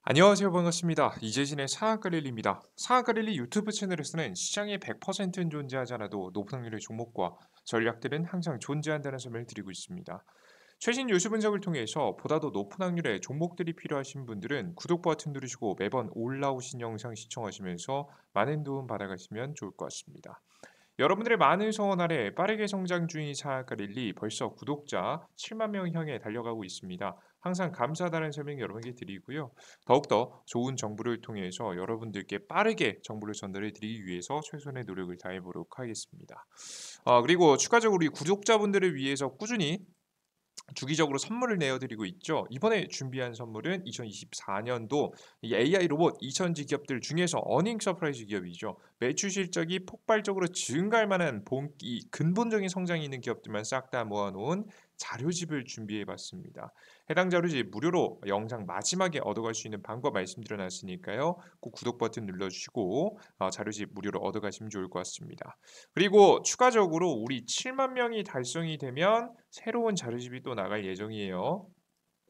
안녕하세요. 반갑습니다. 이재진의 사학과릴리입니다. 사학과릴리 유튜브 채널에서는 시장에 100%는 존재하지 않아도 높은 확률의 종목과 전략들은 항상 존재한다는 설명을 드리고 있습니다. 최신 뉴스 분석을 통해서 보다 더 높은 확률의 종목들이 필요하신 분들은 구독 버튼 누르시고 매번 올라오신 영상 시청하시면서 많은 도움 받아가시면 좋을 것 같습니다. 여러분들의 많은 성원 아래 빠르게 성장 중인 사학과릴리 벌써 구독자 7만 명 향해 달려가고 있습니다. 항상 감사하다는 설명 여러분께 드리고요. 더욱더 좋은 정보를 통해서 여러분들께 빠르게 정보를 전달해 드리기 위해서 최선의 노력을 다해 보도록 하겠습니다. 그리고 추가적으로 우리 구독자분들을 위해서 꾸준히 주기적으로 선물을 내어드리고 있죠. 이번에 준비한 선물은 2024년도 이 AI 로봇 2000지 기업들 중에서 어닝 서프라이즈 기업이죠. 매출 실적이 폭발적으로 증가할 만한 본기 근본적인 성장이 있는 기업들만 싹 다 모아놓은 자료집을 준비해봤습니다. 해당 자료집 무료로 영상 마지막에 얻어갈 수 있는 방법 말씀드려놨으니까요. 꼭 구독 버튼 눌러주시고 자료집 무료로 얻어가시면 좋을 것 같습니다. 그리고 추가적으로 우리 7만 명이 달성이 되면 새로운 자료집이 또 나갈 예정이에요.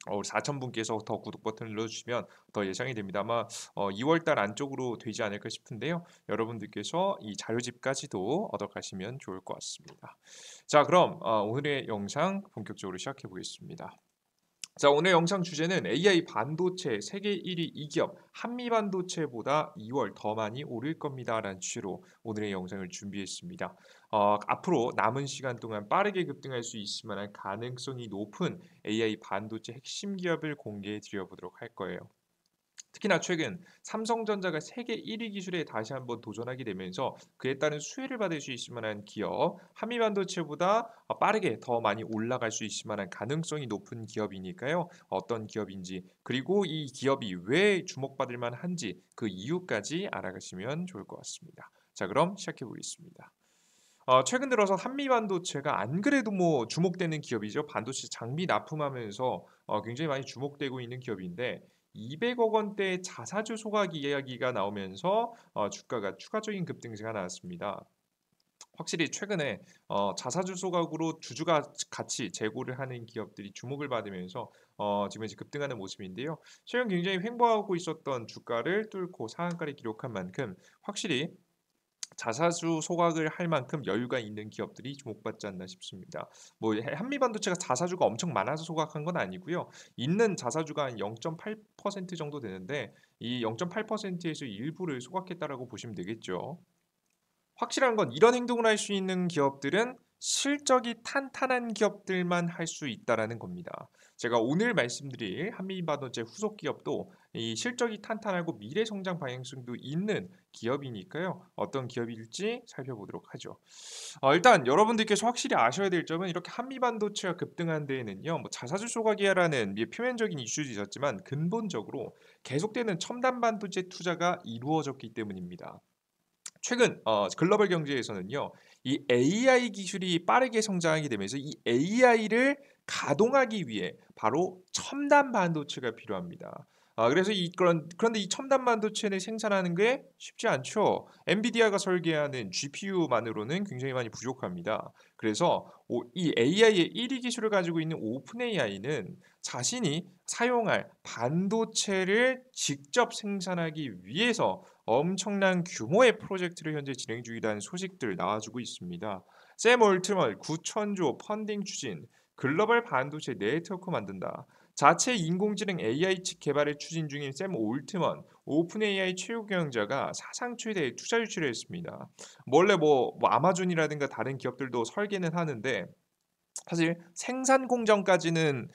4,000분께서 더 구독 버튼을 눌러주시면 더 예상이 됩니다. 아마 2월 달 안쪽으로 되지 않을까 싶은데요. 여러분들께서 이 자료집까지도 얻어가시면 좋을 것 같습니다. 자, 그럼 오늘의 영상 본격적으로 시작해 보겠습니다. 자, 오늘 영상 주제는 AI 반도체 세계 1위 이 기업 한미반도체보다 2월 더 많이 오를 겁니다라는 주제로 오늘의 영상을 준비했습니다. 앞으로 남은 시간 동안 빠르게 급등할 수 있을 만한 가능성이 높은 AI 반도체 핵심 기업을 공개해 드려보도록 할 거예요. 특히나 최근 삼성전자가 세계 1위 기술에 다시 한번 도전하게 되면서 그에 따른 수혜를 받을 수 있을 만한 기업, 한미반도체보다 빠르게 더 많이 올라갈 수 있을 만한 가능성이 높은 기업이니까요. 어떤 기업인지, 그리고 이 기업이 왜 주목받을 만한지 그 이유까지 알아가시면 좋을 것 같습니다. 자, 그럼 시작해 보겠습니다. 최근 들어서 한미반도체가 안 그래도 뭐 주목되는 기업이죠. 반도체 장비 납품하면서 굉장히 많이 주목되고 있는 기업인데 200억 원대 자사주 소각 이야기가 나오면서 주가가 추가적인 급등세가 나왔습니다. 확실히 최근에 자사주 소각으로 주주가 같이 재고를 하는 기업들이 주목을 받으면서 지금 이제 급등하는 모습인데요. 최근 굉장히 횡보하고 있었던 주가를 뚫고 상한가를 기록한 만큼 확실히 자사주 소각을 할 만큼 여유가 있는 기업들이 주목받지 않나 싶습니다. 뭐 한미반도체가 자사주가 엄청 많아서 소각한 건 아니고요. 있는 자사주가 한 0.8% 정도 되는데 이 0.8%에서 일부를 소각했다라고 보시면 되겠죠. 확실한 건 이런 행동을 할 수 있는 기업들은 실적이 탄탄한 기업들만 할 수 있다라는 겁니다. 제가 오늘 말씀드릴 한미반도체 후속 기업도 이 실적이 탄탄하고 미래 성장 방향성도 있는 기업이니까요. 어떤 기업일지 살펴보도록 하죠. 일단 여러분들께서 확실히 아셔야 될 점은 이렇게 한미반도체가 급등한 데에는요. 뭐 자사주 소각이라는 표면적인 이슈도 있었지만 근본적으로 계속되는 첨단 반도체 투자가 이루어졌기 때문입니다. 최근 글로벌 경제에서는요. 이 AI 기술이 빠르게 성장하게 되면서 이 AI를 가동하기 위해 바로 첨단 반도체가 필요합니다. 그래서 그런데 이 첨단 반도체를 생산하는 게 쉽지 않죠. 엔비디아가 설계하는 GPU만으로는 굉장히 많이 부족합니다. 그래서 이 AI의 1위 기술을 가지고 있는 오픈 AI는 자신이 사용할 반도체를 직접 생산하기 위해서 엄청난 규모의 프로젝트를 현재 진행 중이라는 소식들 나와주고 있습니다. 샘 올트먼 9천조 펀딩 추진, 글로벌 반도체 네트워크 만든다. 자체 인공지능 AI 칩 개발을 추진 중인 샘 올트먼 오픈 AI 최고 경영자가 사상 최대의 투자 유치를 했습니다. 원래 뭐 아마존이라든가 다른 기업들도 설계는 하는데 사실 생산 공정까지는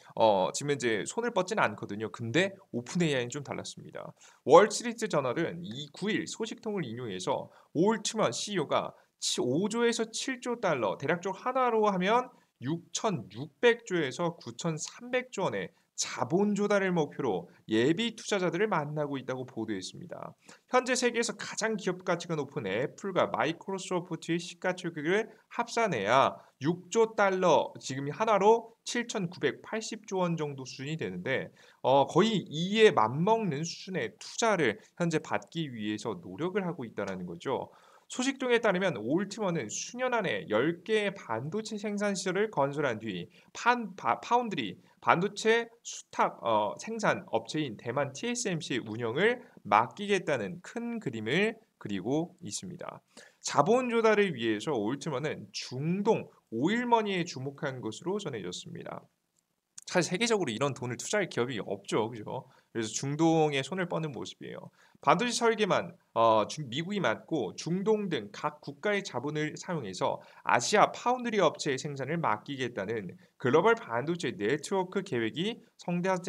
지금 이제 손을 뻗지는 않거든요. 근데 오픈 AI는 좀 달랐습니다. 월스트리트 저널은 이 9일 소식통을 인용해서 올트먼 CEO가 5조에서 7조 달러, 대략적으로 하나로 하면 6,600조에서 9,300조 원의 자본 조달을 목표로 예비 투자자들을 만나고 있다고 보도했습니다. 현재 세계에서 가장 기업 가치가 높은 애플과 마이크로소프트의 시가총액을 합산해야 6조 달러 지금 하나로 7,980조 원 정도 수준이 되는데 거의 이에 맞먹는 수준의 투자를 현재 받기 위해서 노력을 하고 있다는 거죠. 소식통에 따르면 올트먼은 수년 안에 10개의 반도체 생산 시설을 건설한 뒤 파운드리 반도체 수탁 생산 업체인 대만 TSMC의 운영을 맡기겠다는 큰 그림을 그리고 있습니다. 자본 조달을 위해서 올트먼은 중동 오일머니에 주목한 것으로 전해졌습니다. 사실 세계적으로 이런 돈을 투자할 기업이 없죠. 그죠? 그래서 중동에 손을 뻗는 모습이에요. 반도체 설계만 미국이 맡고 중동 등 각 국가의 자본을 사용해서 아시아 파운드리 업체의 생산을 맡기겠다는 글로벌 반도체 네트워크 계획이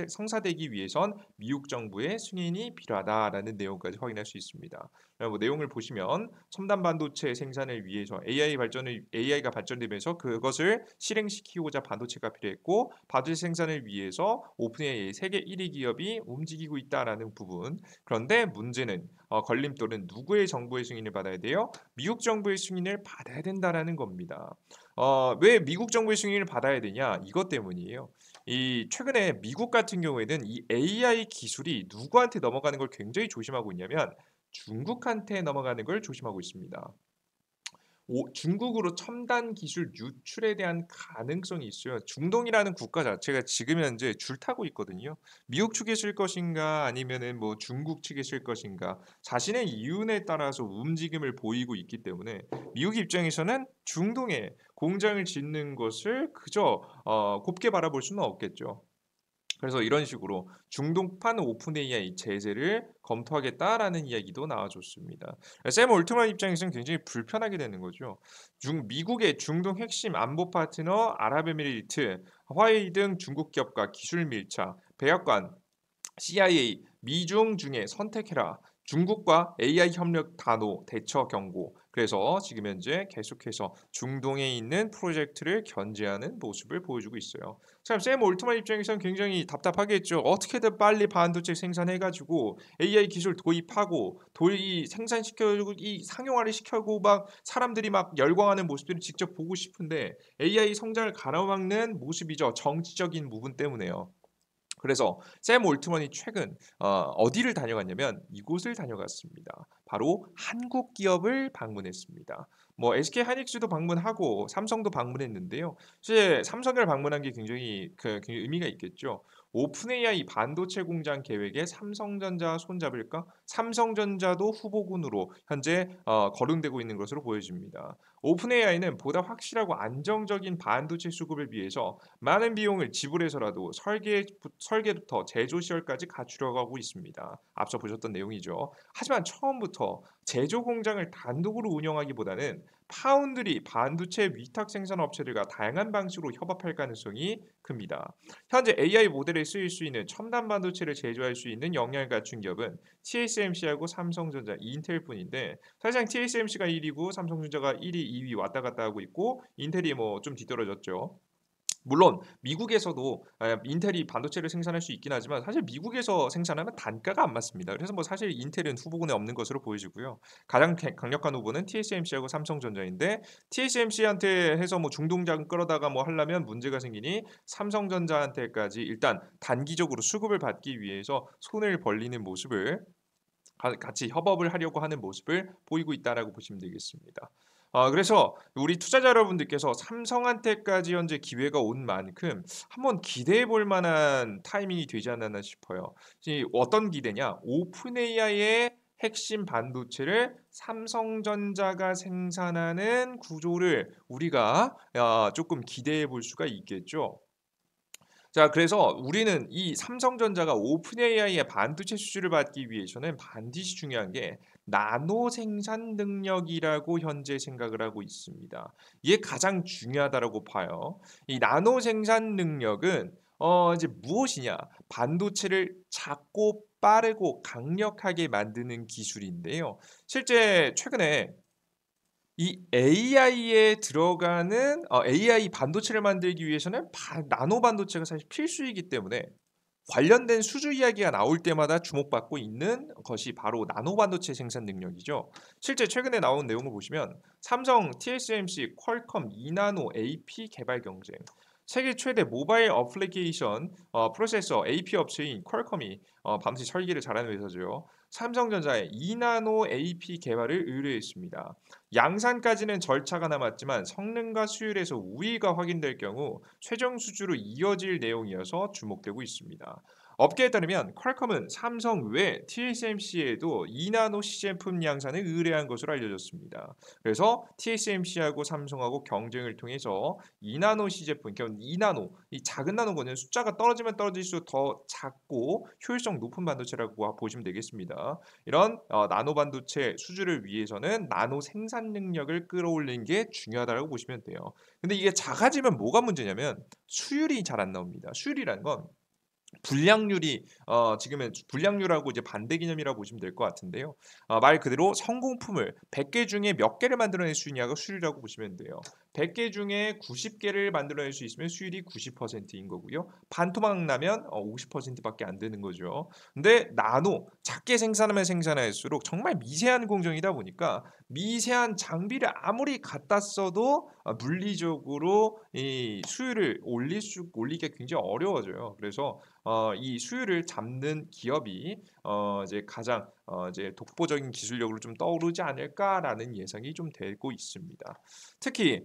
성사되기 위해선 미국 정부의 승인이 필요하다라는 내용까지 확인할 수 있습니다. 뭐 내용을 보시면 첨단 반도체 생산을 위해서 AI가 발전되면서 그것을 실행시키고자 반도체가 필요했고 반도체 생산을 위해서 오픈AI 세계 1위 기업이 움직이고 있다라는 부분. 그런데 문제는 걸림돌은 누구의 정부의 승인을 받아야 돼요? 미국 정부의 승인을 받아야 된다라는 겁니다. 왜 미국 정부의 승인을 받아야 되냐? 이것 때문이에요. 이 최근에 미국 같은 경우에는 이 AI 기술이 누구한테 넘어가는 걸 굉장히 조심하고 있냐면 중국한테 넘어가는 걸 조심하고 있습니다. 중국으로 첨단 기술 유출에 대한 가능성이 있어요. 중동이라는 국가 자체가 지금 현재 줄타고 있거든요. 미국 측에 쓸 것인가 아니면은 뭐 중국 측에 쓸 것인가 자신의 이윤에 따라서 움직임을 보이고 있기 때문에 미국 입장에서는 중동에 공장을 짓는 것을 그저 곱게 바라볼 수는 없겠죠. 그래서 이런 식으로 중동판 오픈 AI 제재를 검토하겠다라는 이야기도 나와줬습니다. 샘 올트만 입장에서는 굉장히 불편하게 되는 거죠. 미국의 중동 핵심 안보 파트너 아랍에미리트, 화웨이 등 중국 기업과 기술 밀착, 백악관, CIA, 미중 중에 선택해라. 중국과 AI 협력 단호 대처 경고. 그래서 지금 현재 계속해서 중동에 있는 프로젝트를 견제하는 모습을 보여주고 있어요. 참, 샘 올트만 입장에서는 굉장히 답답하겠죠. 어떻게든 빨리 반도체 생산해가지고 AI 기술 도입하고 도입 생산시켜주고 이 상용화를 시켜고 막 사람들이 막 열광하는 모습들을 직접 보고 싶은데 AI 성장을 가로막는 모습이죠. 정치적인 부분 때문에요. 그래서 샘 올트먼이 최근 어디를 다녀갔냐면 이곳을 다녀갔습니다. 바로 한국 기업을 방문했습니다. 뭐 SK 하이닉스도 방문하고 삼성도 방문했는데요. 사실 삼성을 방문한 게 굉장히 의미가 있겠죠. 오픈 AI 반도체 공장 계획에 삼성전자 손잡을까? 삼성전자도 후보군으로 현재 거론되고 있는 것으로 보여집니다. 오픈 AI는 보다 확실하고 안정적인 반도체 수급을 위해서 많은 비용을 지불해서라도 설계부터 제조 시설까지 갖추려고 하고 있습니다. 앞서 보셨던 내용이죠. 하지만 처음부터 제조 공장을 단독으로 운영하기보다는 파운드리 반도체 위탁 생산 업체들과 다양한 방식으로 협업할 가능성이 큽니다. 현재 AI 모델에 쓰일 수 있는 첨단 반도체를 제조할 수 있는 역량을 갖춘 기업은 TSMC하고 삼성전자, 인텔뿐인데 사실상 TSMC가 1위고 삼성전자가 1위, 2위 왔다 갔다 하고 있고 인텔이 뭐 좀 뒤떨어졌죠. 물론 미국에서도 인텔이 반도체를 생산할 수 있긴 하지만 사실 미국에서 생산하면 단가가 안 맞습니다. 그래서 뭐 사실 인텔은 후보군에 없는 것으로 보여지고요. 가장 강력한 후보는 TSMC하고 삼성전자인데 TSMC한테 해서 뭐 중동장 끌어다가 뭐 하려면 문제가 생기니 삼성전자한테까지 일단 단기적으로 수급을 받기 위해서 손을 벌리는 모습을 같이 협업을 하려고 하는 모습을 보이고 있다라고 보시면 되겠습니다. 그래서 우리 투자자 여러분들께서 삼성한테까지 현재 기회가 온 만큼 한번 기대해 볼 만한 타이밍이 되지 않았나 싶어요. 어떤 기대냐? 오픈 AI의 핵심 반도체를 삼성전자가 생산하는 구조를 우리가 조금 기대해 볼 수가 있겠죠. 자, 그래서 우리는 이 삼성전자가 오픈 AI의 반도체 수주를 받기 위해서는 반드시 중요한 게 나노 생산 능력이라고 현재 생각을 하고 있습니다. 이게 가장 중요하다라고 봐요. 이 나노 생산 능력은 이제 무엇이냐? 반도체를 작고 빠르고 강력하게 만드는 기술인데요. 실제 최근에 이 AI에 들어가는 AI 반도체를 만들기 위해서는 나노 반도체가 사실 필수이기 때문에 관련된 수주 이야기가 나올 때마다 주목받고 있는 것이 바로 나노 반도체 생산 능력이죠. 실제 최근에 나온 내용을 보시면 삼성, TSMC, 퀄컴, 이나노, AP 개발 경쟁. 세계 최대 모바일 어플리케이션 프로세서 AP 업체인 퀄컴이 밤새 설계를 잘하는 회사죠. 삼성전자에 2나노 AP 개발을 의뢰했습니다. 양산까지는 절차가 남았지만 성능과 수율에서 우위가 확인될 경우 최종 수주로 이어질 내용이어서 주목되고 있습니다. 업계에 따르면 퀄컴은 삼성 외 TSMC에도 2나노 시제품 양산을 의뢰한 것으로 알려졌습니다. 그래서 TSMC하고 삼성하고 경쟁을 통해서 2나노 시제품, 그러니까 2나노, 이 작은 나노거는 숫자가 떨어지면 떨어질수록 더 작고 효율성 높은 반도체라고 보시면 되겠습니다. 이런 나노 반도체 수주를 위해서는 나노 생산 능력을 끌어올리는 게 중요하다고 보시면 돼요. 근데 이게 작아지면 뭐가 문제냐면 수율이 잘 안 나옵니다. 수율이라는 건 불량률이 지금은 불량률하고 이제 반대 개념이라고 보시면 될 것 같은데요. 말 그대로 성공품을 100개 중에 몇 개를 만들어낼 수 있냐가 수율이라고 보시면 돼요. 100개 중에 90개를 만들어낼 수 있으면 수율이 90%인 거고요. 반토막 나면 50%밖에 안 되는 거죠. 근데 나노 작게 생산하면 생산할수록 정말 미세한 공정이다 보니까 미세한 장비를 아무리 갖다 써도 물리적으로 이 수율을 올리기가 굉장히 어려워져요. 그래서 이 수율을 잡는 기업이 이제 가장 이제 독보적인 기술력으로 좀 떠오르지 않을까라는 예상이 좀 되고 있습니다. 특히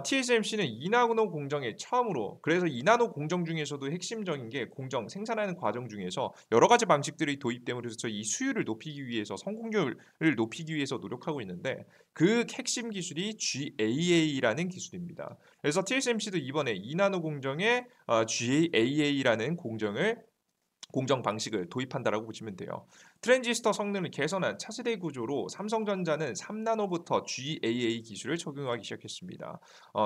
TSMC는 이나노 공정에 처음으로, 그래서 이나노 공정 중에서도 핵심적인 게 공정 생산하는 과정 중에서 여러 가지 방식들이 도입됨으로써 이 수율을 높이기 위해서 성공률을 높이기 위해서 노력하고 있는데 그 핵심 기술이 GAA라는 기술입니다. 그래서 TSMC도 이번에 이나노 공정에 GAA라는 공정 방식을 도입한다라고 보시면 돼요. 트랜지스터 성능을 개선한 차세대 구조로 삼성전자는 3나노부터 GAA 기술을 적용하기 시작했습니다.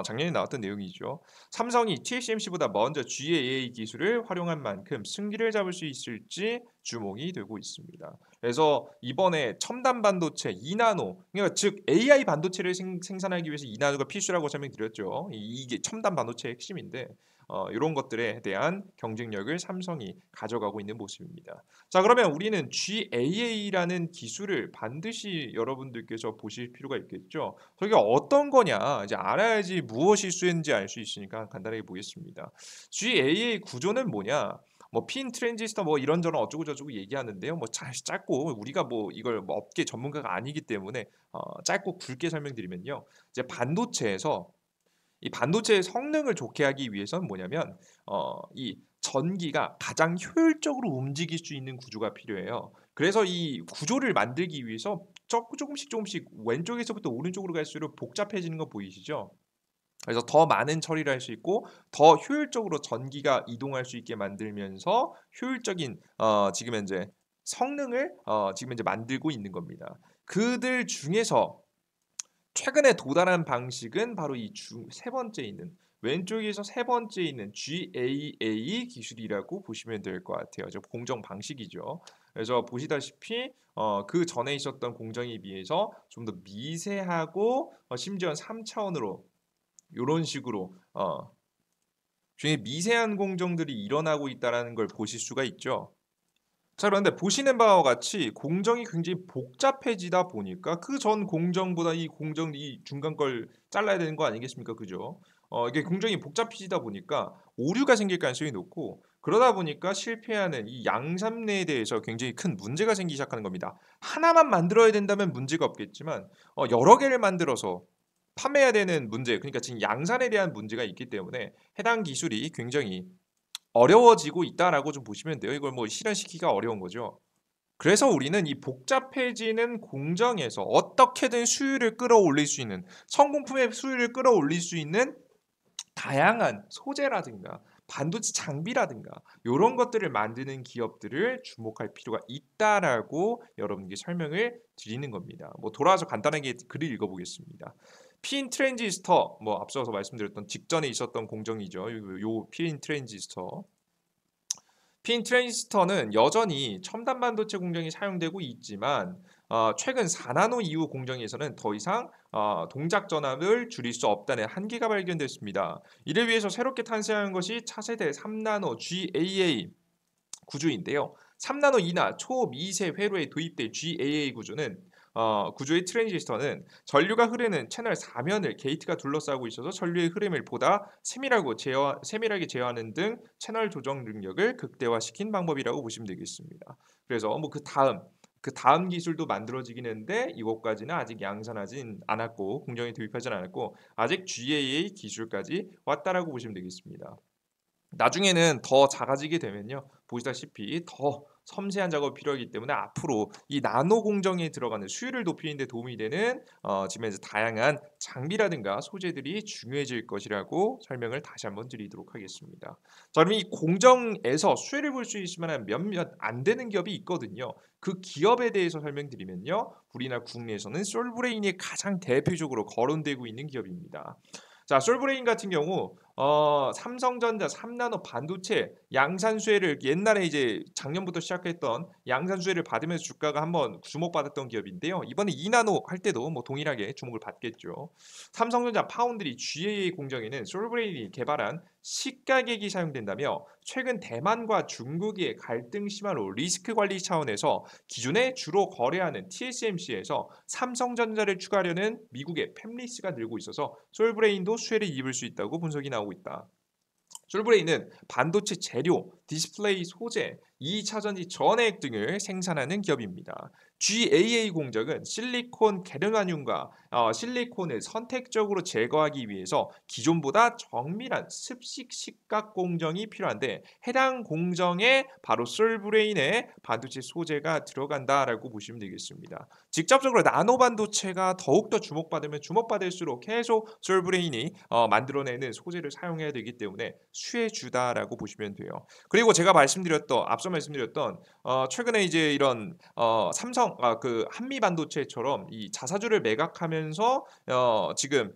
작년에 나왔던 내용이죠. 삼성이 TSMC보다 먼저 GAA 기술을 활용한 만큼 승기를 잡을 수 있을지 주목이 되고 있습니다. 그래서 이번에 첨단 반도체 2나노, 그러니까 즉 AI 반도체를 생산하기 위해서 2나노가 필수라고 설명드렸죠. 이게 첨단 반도체의 핵심인데 이런 것들에 대한 경쟁력을 삼성이 가져가고 있는 모습입니다. 자, 그러면 우리는 GAA라는 기술을 반드시 여러분들께서 보실 필요가 있겠죠. 저게 어떤 거냐 이제 알아야지 무엇이 수인지 알 수 있으니까 간단하게 보겠습니다. GAA 구조는 뭐냐? 뭐 핀 트랜지스터 뭐 이런저런 어쩌고 저쩌고 얘기하는데요. 뭐 짧고 우리가 뭐 이걸 뭐 업계 전문가가 아니기 때문에 짧고 굵게 설명드리면요. 이제 반도체에서 이 반도체의 성능을 좋게 하기 위해서는 뭐냐면 이 전기가 가장 효율적으로 움직일 수 있는 구조가 필요해요. 그래서 이 구조를 만들기 위해서 조금씩 왼쪽에서부터 오른쪽으로 갈수록 복잡해지는 거 보이시죠? 그래서 더 많은 처리를 할 수 있고 더 효율적으로 전기가 이동할 수 있게 만들면서 효율적인 지금 현재 성능을 지금 현재 만들고 있는 겁니다. 그들 중에서 최근에 도달한 방식은 바로 이 세 번째 있는 왼쪽에서 세 번째 있는 GAA 기술이라고 보시면 될 것 같아요. 저 공정 방식이죠. 그래서 보시다시피 그 전에 있었던 공정에 비해서 좀 더 미세하고 심지어 3차원으로 이런 식으로 중에 미세한 공정들이 일어나고 있다는 걸 보실 수가 있죠. 자, 그런데 보시는 바와 같이 공정이 굉장히 복잡해지다 보니까 그 전 공정보다 이 공정 이 중간 걸 잘라야 되는 거 아니겠습니까? 그죠? 이게 공정이 복잡해지다 보니까 오류가 생길 가능성이 높고 그러다 보니까 실패하는 이 양산례에 대해서 굉장히 큰 문제가 생기기 시작하는 겁니다. 하나만 만들어야 된다면 문제가 없겠지만 여러 개를 만들어서 판매해야 되는 문제, 그러니까 지금 양산에 대한 문제가 있기 때문에 해당 기술이 굉장히 어려워지고 있다라고 좀 보시면 돼요. 이걸 뭐 실현시키기가 어려운 거죠. 그래서 우리는 이 복잡해지는 공정에서 어떻게든 수율을 끌어올릴 수 있는 성공품의 수율을 끌어올릴 수 있는 다양한 소재라든가 반도체 장비라든가 요런 것들을 만드는 기업들을 주목할 필요가 있다라고 여러분께 설명을 드리는 겁니다. 뭐 돌아와서 간단하게 글을 읽어 보겠습니다. 핀 트랜지스터 뭐 앞서서 말씀드렸던 직전에 있었던 공정이죠. 핀 트랜지스터. 핀 트랜지스터는 여전히 첨단 반도체 공정이 사용되고 있지만 최근 4나노 이후 공정에서는 더 이상 동작 전압을 줄일 수 없다는 한계가 발견됐습니다. 이를 위해서 새롭게 탄생한 것이 차세대 3나노 GAA 구조인데요. 3나노 이나 초미세 회로에 도입된 GAA 구조는 구조의 트랜지스터는 전류가 흐르는 채널 사면을 게이트가 둘러싸고 있어서 전류의 흐름을 보다 세밀하게 제어하는 등 채널 조정 능력을 극대화시킨 방법이라고 보시면 되겠습니다. 그래서 뭐 그 다음 기술도 만들어지긴 했는데 이것까지는 아직 양산하진 않았고 공정에 도입하진 않았고 아직 GAA 기술까지 왔다라고 보시면 되겠습니다. 나중에는 더 작아지게 되면요. 보시다시피 더 섬세한 작업이 필요하기 때문에 앞으로 이 나노 공정에 들어가는 수율을 높이는 데 도움이 되는 지금 이제 다양한 장비라든가 소재들이 중요해질 것이라고 설명을 다시 한번 드리도록 하겠습니다. 자, 그럼 이 공정에서 수혜를 볼 수 있을 만한 몇몇 안 되는 기업이 있거든요. 그 기업에 대해서 설명드리면요. 우리나라 국내에서는 솔브레인이 가장 대표적으로 거론되고 있는 기업입니다. 자, 솔브레인 같은 경우 삼성전자 3나노 반도체 양산수혜를 옛날에 이제 작년부터 시작했던 양산수혜를 받으면서 주가가 한번 주목받았던 기업인데요. 이번에 2나노 할 때도 뭐 동일하게 주목을 받겠죠. 삼성전자 파운드리 GAA 공정에는 솔브레인이 개발한 시가객이 사용된다며 최근 대만과 중국의 갈등 심화로 리스크 관리 차원에서 기존에 주로 거래하는 TSMC에서 삼성전자를 추가하려는 미국의 팹리스가 늘고 있어서 솔브레인도 수혜를 입을 수 있다고 분석이 나오고 있다. 솔브레인은 반도체 재료, 디스플레이 소재, 2차 전지 전해액 등을 생산하는 기업입니다. GAA 공정은 실리콘 계량환율과 실리콘을 선택적으로 제거하기 위해서 기존보다 정밀한 습식 식각 공정이 필요한데 해당 공정에 바로 솔브레인의 반도체 소재가 들어간다라고 보시면 되겠습니다. 직접적으로 나노 반도체가 더욱더 주목받으면 주목받을수록 계속 솔브레인이 만들어내는 소재를 사용해야 되기 때문에 수혜주다라고 보시면 돼요. 그리고 제가 앞서 말씀드렸던 최근에 이제 이런 삼성 그 한미 반도체처럼 이 자사주를 매각하면서 지금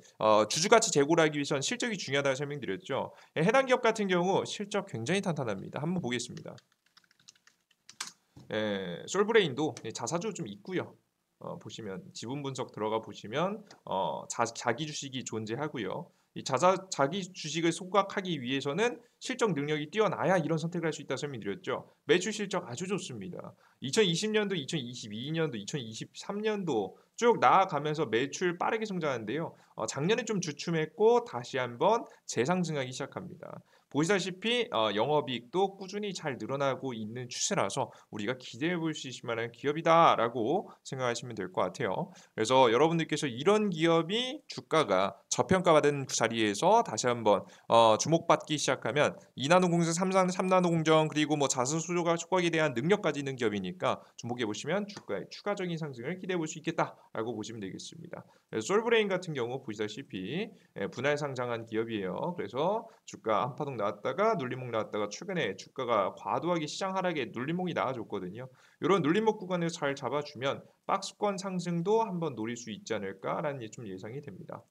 주주 가치 제고를 하기 위해선 실적이 중요하다고 설명드렸죠. 해당 기업 같은 경우 실적 굉장히 탄탄합니다. 한번 보겠습니다. 솔브레인도 자사주 좀 있고요. 보시면 지분 분석 들어가 보시면 자기 주식이 존재하고요. 이 자기 주식을 소각하기 위해서는 실적 능력이 뛰어나야 이런 선택을 할 수 있다 설명드렸죠. 매출 실적 아주 좋습니다. 2020년도, 2022년도, 2023년도 쭉 나아가면서 매출 빠르게 성장하는데요. 작년에 좀 주춤했고 다시 한번 재상승하기 시작합니다. 보시다시피 영업이익도 꾸준히 잘 늘어나고 있는 추세라서 우리가 기대해 볼 수 있을 만한 기업이다라고 생각하시면 될 것 같아요. 그래서 여러분들께서 이런 기업이 주가가 저평가받은 자리에서 다시 한번 주목받기 시작하면 2나노 공정, 3나노 공정 그리고 뭐 자수 수요가 촉각에 대한 능력까지 있는 기업이니까 주목해 보시면 주가의 추가적인 상승을 기대해 볼 수 있겠다라고 보시면 되겠습니다. 그래서 솔브레인 같은 경우 보시다시피 분할 상장한 기업이에요. 그래서 주가 한파동 나왔다가 눌림목 나왔다가 최근에 주가가 과도하게 시장 하락에 눌림목이 나와줬거든요. 이런 눌림목 구간을 잘 잡아주면 박스권 상승도 한번 노릴 수 있지 않을까라는 좀 예상이 됩니다.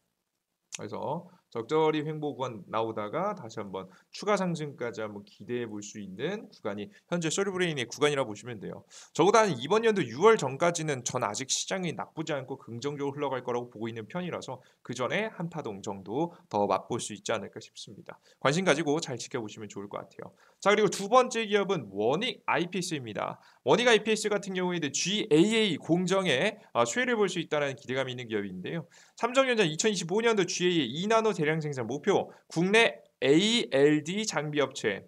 그래서 적절히 횡보 구간 나오다가 다시 한번 추가 상승까지 한번 기대해 볼 수 있는 구간이 현재 솔브레인의 구간이라 보시면 돼요. 적어도 한 이번 연도 6월 전까지는 전 아직 시장이 나쁘지 않고 긍정적으로 흘러갈 거라고 보고 있는 편이라서 그 전에 한파동 정도 더 맛볼 수 있지 않을까 싶습니다. 관심 가지고 잘 지켜보시면 좋을 것 같아요. 자, 그리고 두 번째 기업은 원익 IPS입니다. 원익 IPS 같은 경우에는 GAA 공정에 수혜를 볼 수 있다는 기대감이 있는 기업인데요. 삼성전자 2025년도 GAA 2나노 대량 생산 목표 국내 ALD 장비 업체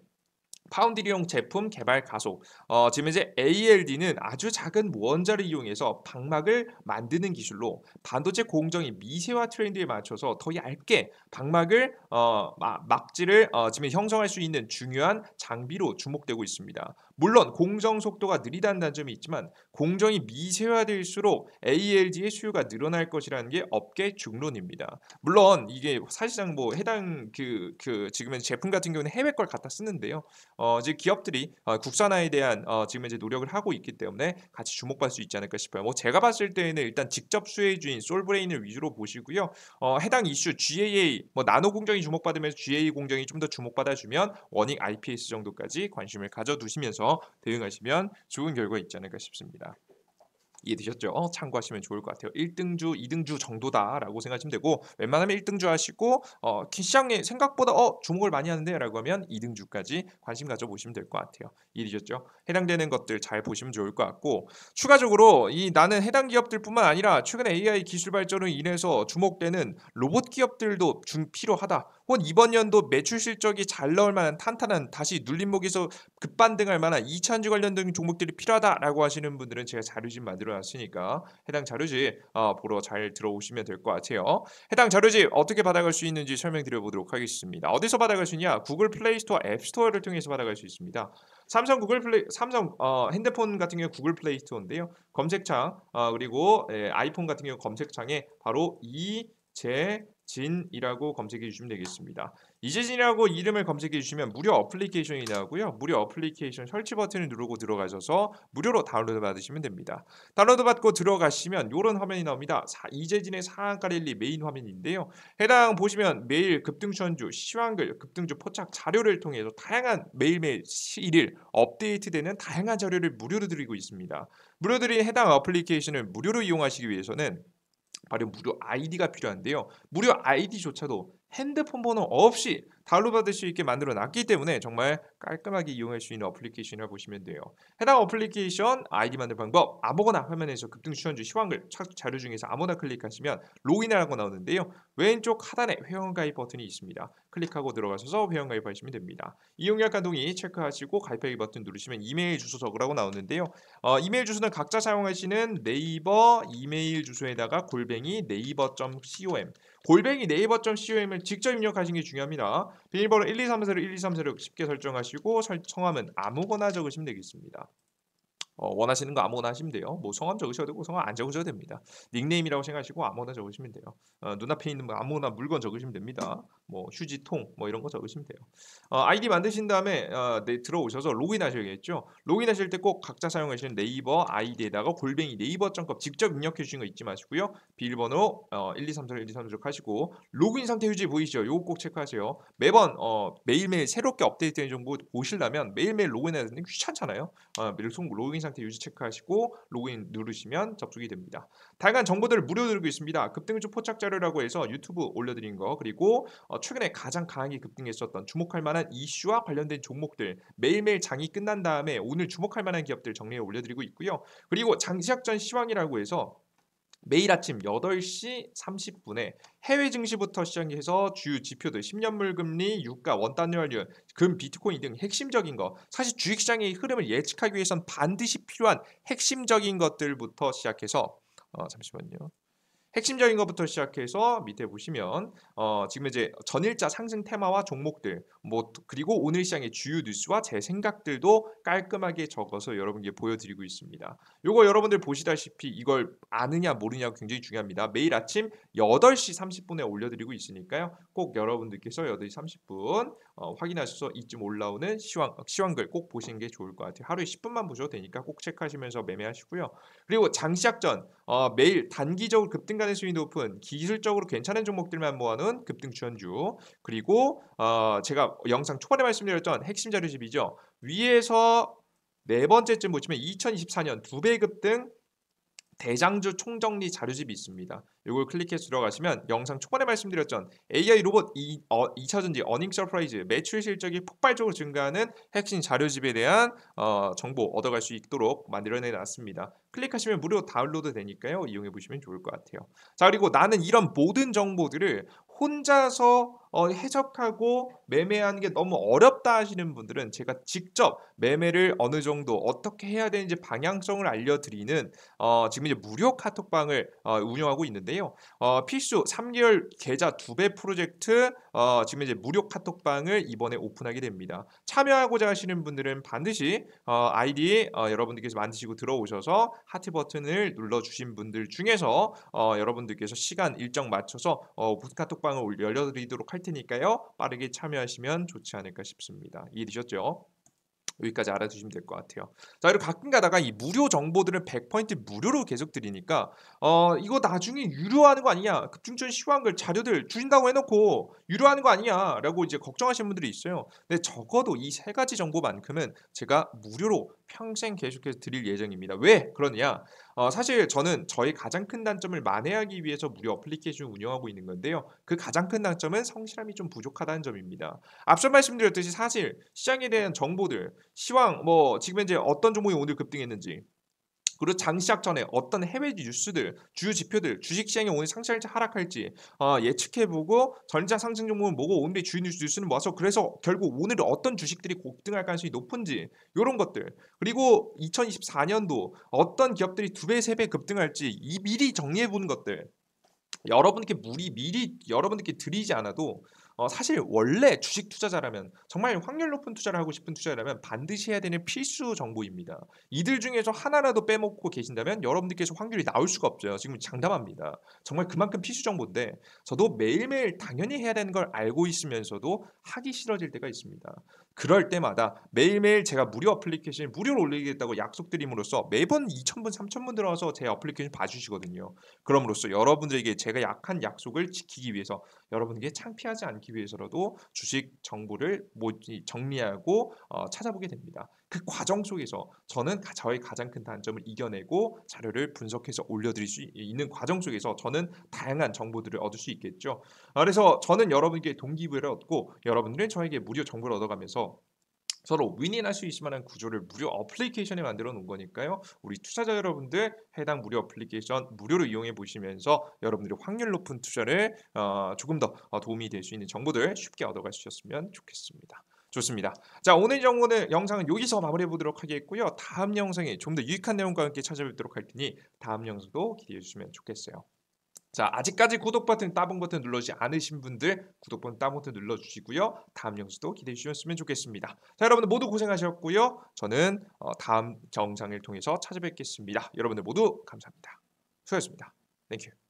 파운드리용 제품 개발 가속. 지금 이제 ALD는 아주 작은 원자를 이용해서 방막을 만드는 기술로 반도체 공정의 미세화 트렌드에 맞춰서 더 얇게 방막을 막지를 지금 형성할 수 있는 중요한 장비로 주목되고 있습니다. 물론 공정 속도가 느리다는 단점이 있지만 공정이 미세화될수록 ALD의 수요가 늘어날 것이라는 게 업계 중론입니다. 물론 이게 사실상 뭐 해당 지금은 제품 같은 경우는 해외 걸 갖다 쓰는데요. 이제 기업들이 국산화에 대한 지금 이제 노력을 하고 있기 때문에 같이 주목받을 수 있지 않을까 싶어요. 뭐 제가 봤을 때는 일단 직접 수혜주인 솔브레인을 위주로 보시고요. 해당 이슈 GAA 뭐 나노 공정이 주목받으면서 GAA 공정이 좀 더 주목받아주면 원익 IPS 정도까지 관심을 가져두시면서 대응하시면 좋은 결과 있지 않을까 싶습니다. 이해되셨죠? 참고하시면 좋을 것 같아요. 1등주, 2등주 정도다라고 생각하시면 되고 웬만하면 1등주 하시고 시장에 생각보다 주목을 많이 하는데라고 하면 2등주까지 관심 가져보시면 될 것 같아요. 이해되셨죠? 해당되는 것들 잘 보시면 좋을 것 같고 추가적으로 이 나는 해당 기업들뿐만 아니라 최근 AI 기술 발전으로 인해서 주목되는 로봇 기업들도 필요하다. 혹은 이번 연도 매출 실적이 잘 나올 만한 탄탄한 다시 눌림목에서 급반등할 만한 2차전지 관련된 종목들이 필요하다라고 하시는 분들은 제가 자료집 만들어 놨으니까 해당 자료집 보러 잘 들어오시면 될 것 같아요. 해당 자료집 어떻게 받아갈 수 있는지 설명드려 보도록 하겠습니다. 어디서 받아갈 수 있냐? 구글 플레이 스토어, 앱 스토어를 통해서 받아갈 수 있습니다. 삼성 핸드폰 같은 경우 구글 플레이 스토어인데요. 검색창 그리고 아이폰 같은 경우 검색창에 바로 이재진이라고 검색해 주시면 되겠습니다. 이재진이라고 이름을 검색해 주시면 무료 어플리케이션이 나오고요. 무료 어플리케이션 설치 버튼을 누르고 들어가셔서 무료로 다운로드 받으시면 됩니다. 다운로드 받고 들어가시면 이런 화면이 나옵니다. 이재진의 상한가 랠리 메인 화면인데요. 해당 보시면 매일 급등주현주, 시황글, 급등주 포착 자료를 통해서 다양한 매일매일 일일 업데이트되는 다양한 자료를 무료로 드리고 있습니다. 무료 드린 해당 어플리케이션을 무료로 이용하시기 위해서는 바로 무료 아이디가 필요한데요. 무료 아이디조차도 핸드폰 번호 없이 다운로드 받을 수 있게 만들어 놨기 때문에 정말 깔끔하게 이용할 수 있는 어플리케이션이라고 보시면 돼요. 해당 어플리케이션 아이디 만들 방법 아무거나 화면에서 급등 추천주 시황글 자료 중에서 아무나 클릭하시면 로그인이라고 나오는데요. 왼쪽 하단에 회원 가입 버튼이 있습니다. 클릭하고 들어가셔서 회원 가입하시면 됩니다. 이용량 간동이 체크하시고 가입하기 버튼 누르시면 이메일 주소 적으라고 나오는데요. 이메일 주소는 각자 사용하시는 네이버 이메일 주소에다가 골뱅이 네이버.com 골뱅이 네이버.com을 직접 입력하시는 게 중요합니다. 비밀번호 12340 쉽게 설정하시고 성함은 아무거나 적으시면 되겠습니다. 원하시는 거 아무거나 하시면 돼요. 뭐 성함 적으셔도 되고 성함 안 적으셔도 됩니다. 닉네임이라고 생각하시고 아무거나 적으시면 돼요. 눈앞에 있는 뭐 아무거나 물건 적으시면 됩니다. 뭐 휴지통 뭐 이런 거 적으시면 돼요. 아이디 만드신 다음에 들어오셔서 로그인 하셔야겠죠. 로그인하실 때 꼭 각자 사용하시는 네이버 아이디에다가 골뱅이 네이버.com 직접 입력해 주신 거 잊지 마시고요. 비밀번호 12340 하시고 로그인 상태 유지 보이시죠? 요거 꼭 체크하세요. 매번 매일매일 새롭게 업데이트된 정보 보시려면 매일매일 로그인해야 되는데 귀찮잖아요. 로그인 상태 유지 체크하시고 로그인 누르시면 접속이 됩니다. 다양한 정보들을 무료로 드리고 있습니다. 급등주 포착 자료라고 해서 유튜브 올려드린 거 그리고 최근에 가장 강하게 급등했었던 주목할 만한 이슈와 관련된 종목들 매일매일 장이 끝난 다음에 오늘 주목할 만한 기업들 정리해 올려드리고 있고요. 그리고 장시작전 시황이라고 해서 매일 아침 8시 30분에 해외 증시부터 시작해서 주요 지표들 10년물 금리, 유가, 원달러율, 금, 비트코인 등 핵심적인 거 사실 주식시장의 흐름을 예측하기 위해선 반드시 필요한 핵심적인 것들부터 시작해서 잠시만요. 핵심적인 것부터 시작해서 밑에 보시면 지금 이제 전일자 상승 테마와 종목들 그리고 오늘 시장의 주요 뉴스와 제 생각들도 깔끔하게 적어서 여러분께 보여드리고 있습니다. 요거 여러분들 보시다시피 이걸 아느냐 모르냐 굉장히 중요합니다. 매일 아침 8시 30분에 올려드리고 있으니까요. 꼭 여러분들께서 8시 30분 확인하셔서 이쯤 올라오는 시황글 꼭 보시는 게 좋을 것 같아요. 하루에 10분만 보셔도 되니까 꼭 체크하시면서 매매하시고요. 그리고 장시작전 매일 단기적으로 급등 가능성이 높은 기술적으로 괜찮은 종목들만 모아놓은 급등 추천주 그리고 제가 영상 초반에 말씀드렸던 핵심 자료집이죠. 위에서 네 번째쯤 보시면 2024년 2배 급등 대장주 총정리 자료집이 있습니다. 이걸 클릭해서 들어가시면 영상 초반에 말씀드렸던 AI 로봇 2차전지 어닝 서프라이즈 매출 실적이 폭발적으로 증가하는 핵심 자료집에 대한 정보 얻어갈 수 있도록 만들어내 놨습니다. 클릭하시면 무료 다운로드 되니까요. 이용해 보시면 좋을 것 같아요. 자 그리고 나는 이런 모든 정보들을 혼자서 해석하고 매매하는 게 너무 어렵다 하시는 분들은 제가 직접 매매를 어느 정도 어떻게 해야 되는지 방향성을 알려드리는 지금 이제 무료 카톡방을 운영하고 있는데요. 필수 3개월 계좌 2배 프로젝트 지금 이제 무료 카톡방을 이번에 오픈하게 됩니다. 참여하고자 하시는 분들은 반드시 아이디 여러분들께서 만드시고 들어오셔서 하트 버튼을 눌러주신 분들 중에서 여러분들께서 시간 일정 맞춰서 카톡방을 열려드리도록 할 테니까요. 빠르게 참여하시면 좋지 않을까 싶습니다. 이해되셨죠? 여기까지 알아두시면 될 것 같아요. 자, 그리고 가끔 가다가 이 무료 정보들은 100% 무료로 계속 드리니까 이거 나중에 유료하는 거 아니냐? 급증전 시황글 자료들 주신다고 해놓고 유료하는 거 아니냐라고 이제 걱정하시는 분들이 있어요. 근데 적어도 이 세 가지 정보만큼은 제가 무료로 평생 계속해서 드릴 예정입니다. 왜 그러냐? 사실 저는 저의 가장 큰 단점을 만회하기 위해서 무료 어플리케이션을 운영하고 있는 건데요. 그 가장 큰 단점은 성실함이 좀 부족하다는 점입니다. 앞서 말씀드렸듯이 사실 시장에 대한 정보들, 시황 뭐 지금 현재 어떤 종목이 오늘 급등했는지, 그리고 장 시작 전에 어떤 해외 뉴스들, 주요 지표들, 주식 시장이 오늘 상승할지 하락할지 예측해보고 전자 상승 종목은 뭐고 오늘의 주요 뉴스는 뭐서 그래서 결국 오늘 어떤 주식들이 급등할 가능성이 높은지 요런 것들, 그리고 2024년도 어떤 기업들이 2배, 3배 급등할지 이 미리 정리해 보는 것들, 여러분께 미리 여러분들께 드리지 않아도 사실 원래 주식 투자자라면, 정말 확률 높은 투자를 하고 싶은 투자자라면 반드시 해야 되는 필수 정보입니다. 이들 중에서 하나라도 빼먹고 계신다면 여러분들께서 확률이 나올 수가 없죠. 지금 장담합니다. 정말 그만큼 필수 정보인데 저도 매일매일 당연히 해야 되는 걸 알고 있으면서도 하기 싫어질 때가 있습니다. 그럴 때마다 매일매일 제가 무료 어플리케이션 무료로 올리겠다고 약속드림으로써 매번 2,000분, 3,000분 들어와서 제 어플리케이션 봐주시거든요. 그럼으로써 여러분들에게 제가 약한 약속을 지키기 위해서, 여러분에게 창피하지 않기 위해서라도 주식 정보를 정리하고 찾아보게 됩니다. 그 과정 속에서 저는 저의 가장 큰 단점을 이겨내고 자료를 분석해서 올려드릴 수 있는 과정 속에서 저는 다양한 정보들을 얻을 수 있겠죠. 그래서 저는 여러분께 동기부여를 얻고 여러분들은 저에게 무료 정보를 얻어가면서 서로 윈윈할 수 있을 만한 구조를 무료 어플리케이션에 만들어 놓은 거니까요. 우리 투자자 여러분들 해당 무료 어플리케이션 무료로 이용해 보시면서 여러분들이 확률 높은 투자를 조금 더 도움이 될 수 있는 정보들 쉽게 얻어갈 수 있었으면 좋겠습니다. 좋습니다. 자, 오늘 영상은 여기서 마무리해 보도록 하겠고요. 다음 영상에 좀 더 유익한 내용과 함께 찾아뵙도록 할 테니 다음 영상도 기대해 주시면 좋겠어요. 자, 아직까지 구독 버튼, 따봉 버튼 눌러주지 않으신 분들 구독 버튼, 따봉 버튼 눌러주시고요. 다음 영상도 기대해 주셨으면 좋겠습니다. 자, 여러분들 모두 고생하셨고요. 저는 다음 영상을 통해서 찾아뵙겠습니다. 여러분들 모두 감사합니다. 수고하셨습니다. 땡큐.